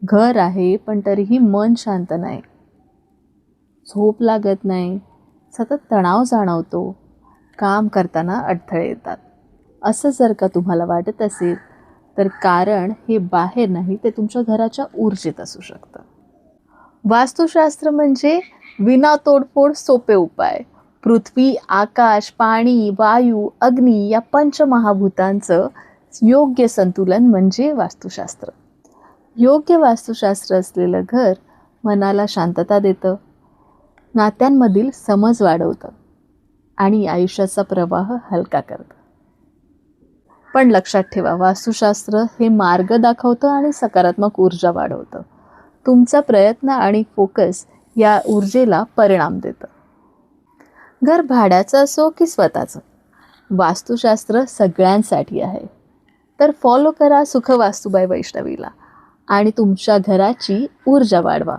घर आहे पण तरीही मन शांत नाही, झोप लागत नाही, सतत तणाव जाणवतो, काम करताना अडथळे येतात. असं जर का तुम्हाला वाटत असेल तर कारण हे बाहेर नाही, ते तुमच्या घराच्या ऊर्जेत असू शकतं. वास्तुशास्त्र म्हणजे विना तोडफोड सोपे उपाय. पृथ्वी, आकाश, पाणी, वायू, अग्नी या पंचमहाभूतांचं योग्य संतुलन म्हणजे वास्तुशास्त्र. योग्य वास्तुशास्त्र असलेलं घर मनाला शांतता देतं, नात्यांमधील समज वाढवतं आणि आयुष्याचा प्रवाह हलका करतं. पण लक्षात ठेवा, वास्तुशास्त्र हे मार्ग दाखवतं आणि सकारात्मक ऊर्जा वाढवतं. तुमचा प्रयत्न आणि फोकस या ऊर्जेला परिणाम देतं. घर भाड्याचं असो की स्वतःचं, वास्तुशास्त्र सगळ्यांसाठी आहे. तर फॉलो करा सुखवास्तू बाय वैष्णवीला आणि तुमच्या घराची ऊर्जा वाढवा.